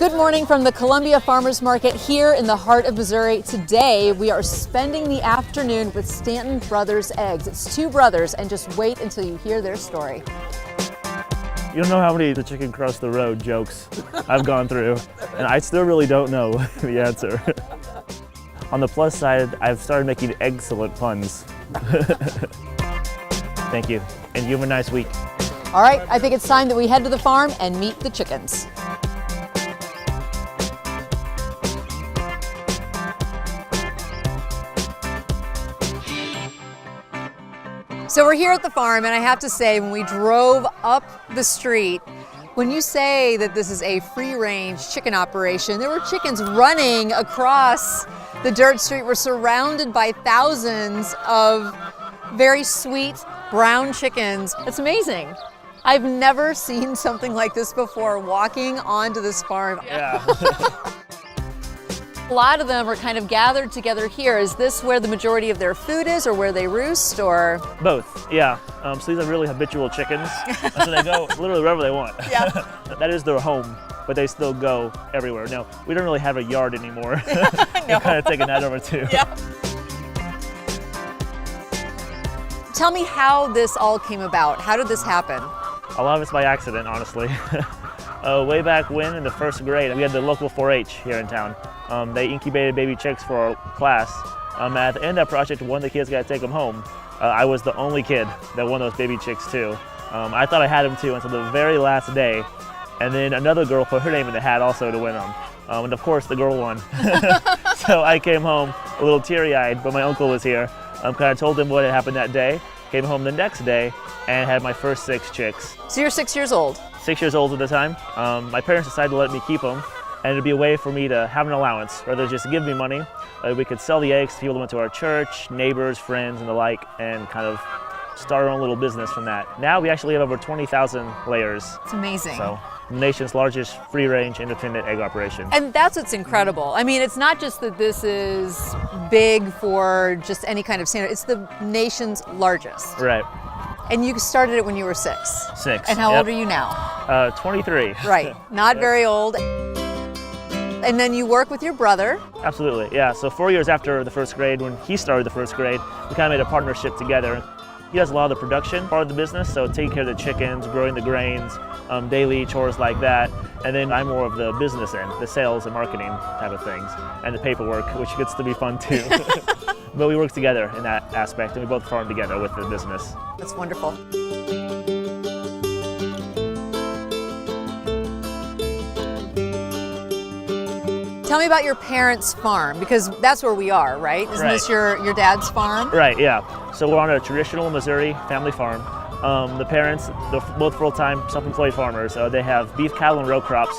Good morning from the Columbia Farmers Market here in the heart of Missouri. Today we are spending the afternoon with Stanton Brothers eggs. It's two brothers, and just wait until you hear their story. You don't know how many the chicken crossed the road jokes I've gone through, and I still really don't know the answer. On the plus side, I've started making excellent puns. Thank you, and you have a nice week. All right, I think it's time that we head to the farm and meet the chickens. So we're here at the farm, and I have to say, when we drove up the street, when you say that this is a free-range chicken operation, there were chickens running across the dirt street. We're surrounded by thousands of very sweet brown chickens. It's amazing. I've never seen something like this before, walking onto this farm. Yeah. A lot of them are kind of gathered together here. Is this where the majority of their food is, or where they roost, or? Both, yeah. So these are really habitual chickens, so they go literally wherever they want. Yeah. That is their home, but they still go everywhere. No, we don't really have a yard anymore. No. We're kind of taking that over too. Yeah. Tell me how this all came about. How did this happen? A lot of it's by accident, honestly. Way back when, in the first grade, we had the local 4-H here in town. They incubated baby chicks for our class. At the end of that project, one of the kids got to take them home. I was the only kid that won those baby chicks too. I thought I had them too until the very last day. And then another girl put her name in the hat also to win them. And of course, the girl won. So I came home a little teary-eyed, but my uncle was here. Kind of told him what had happened that day. Came home the next day and had my first 6 chicks. So you're 6 years old? 6 years old at the time. My parents decided to let me keep them, and it'd be a way for me to have an allowance, rather than just give me money. We could sell the eggs to people that went to our church, neighbors, friends, and the like, and kind of start our own little business from that. Now we actually have over 20,000 layers. It's amazing. So, the nation's largest free-range independent egg operation. And that's what's incredible. I mean, it's not just that this is big for just any kind of standard, it's the nation's largest. Right. And you started it when you were 6. 6. And how old are you now? 23. Right, not Yep. very old. And then you work with your brother. Absolutely, yeah. So 4 years after the first grade, when he started the first grade, we kind of made a partnership together. He does a lot of the production part of the business, so taking care of the chickens, growing the grains, daily chores like that. And then I'm more of the business end, the sales and marketing type of things, and the paperwork, which gets to be fun too. But we work together in that aspect, and we both farm together with the business. That's wonderful. Tell me about your parents' farm, because that's where we are, right? Isn't Right. this your dad's farm? Right, yeah. So we're on a traditional Missouri family farm. The parents, they're both full-time self-employed farmers. They have beef, cattle, and row crops.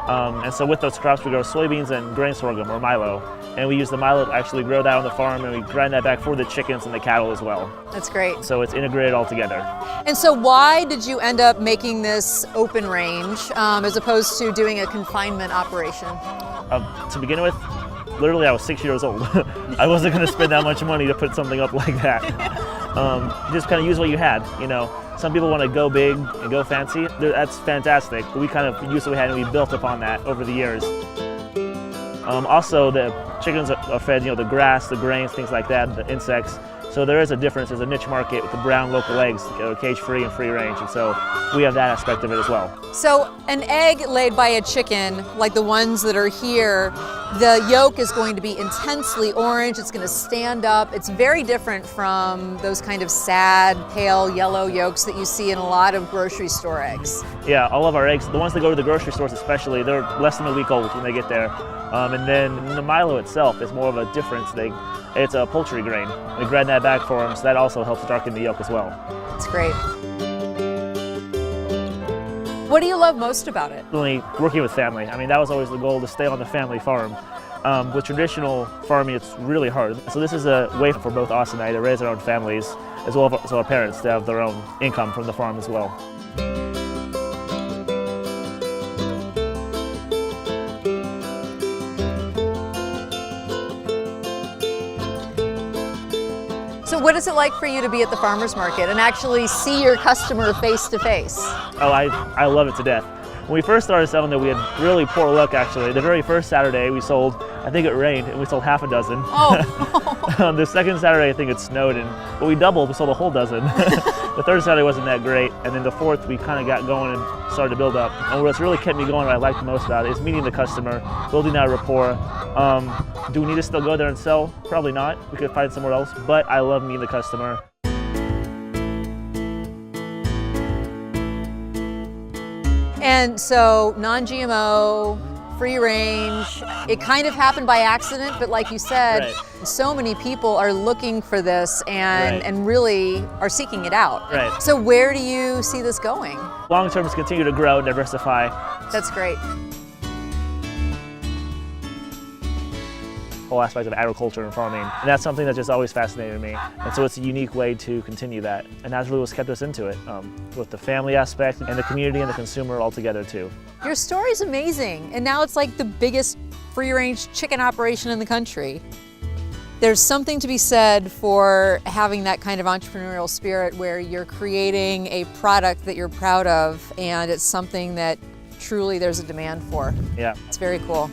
And so with those crops, we grow soybeans and grain sorghum, or milo. And we use the milo to actually grow that on the farm, and we grind that back for the chickens and the cattle as well. That's great. So it's integrated all together. And so why did you end up making this open range as opposed to doing a confinement operation? To begin with, literally I was 6 years old. I wasn't going to spend that much money to put something up like that. Just kind of use what you had, you know. Some people want to go big and go fancy. That's fantastic, but we kind of used what we had and we built upon that over the years. Also, the chickens are fed, you know, the grass, the grains, things like that, the insects. So there is a difference. There's a niche market with the brown local eggs, cage-free and free range, and so we have that aspect of it as well. So an egg laid by a chicken, like the ones that are here, the yolk is going to be intensely orange. It's going to stand up. It's very different from those kind of sad, pale yellow yolks that you see in a lot of grocery store eggs. Yeah, all of our eggs, the ones that go to the grocery stores especially, they're less than a week old when they get there. And then the milo itself is more of a difference. It's a poultry grain. We grind that back for them, so that also helps darken the yolk as well. It's great. What do you love most about it? Really working with family. I mean, that was always the goal, to stay on the family farm. With traditional farming, it's really hard. So this is a way for both us and I to raise our own families, as well as our parents to have their own income from the farm as well. So what is it like for you to be at the farmer's market and actually see your customer face to face? Oh, I love it to death. When we first started selling it, we had really poor luck actually. The very first Saturday we sold, I think it rained, and we sold half a dozen. Oh. The second Saturday I think it snowed, but we doubled, we sold a whole dozen. The third Saturday wasn't that great, and then the fourth we kind of got going and started to build up. And what's really kept me going, what I liked most about it, is meeting the customer, building that rapport. Do we need to still go there and sell? Probably not. We could find somewhere else, but I love meeting the customer. And so non-GMO, free range, it kind of happened by accident, but like you said, Right. so many people are looking for this and, Right. and really are seeking it out. Right. So where do you see this going? Long term is continue to grow, diversify. That's great. Whole aspect of agriculture and farming. And that's something that just always fascinated me. And so it's a unique way to continue that. And that's really what's kept us into it, with the family aspect and the community and the consumer all together too. Your story's amazing. And now it's like the biggest free range chicken operation in the country. There's something to be said for having that kind of entrepreneurial spirit where you're creating a product that you're proud of and it's something that truly there's a demand for. Yeah. It's very cool.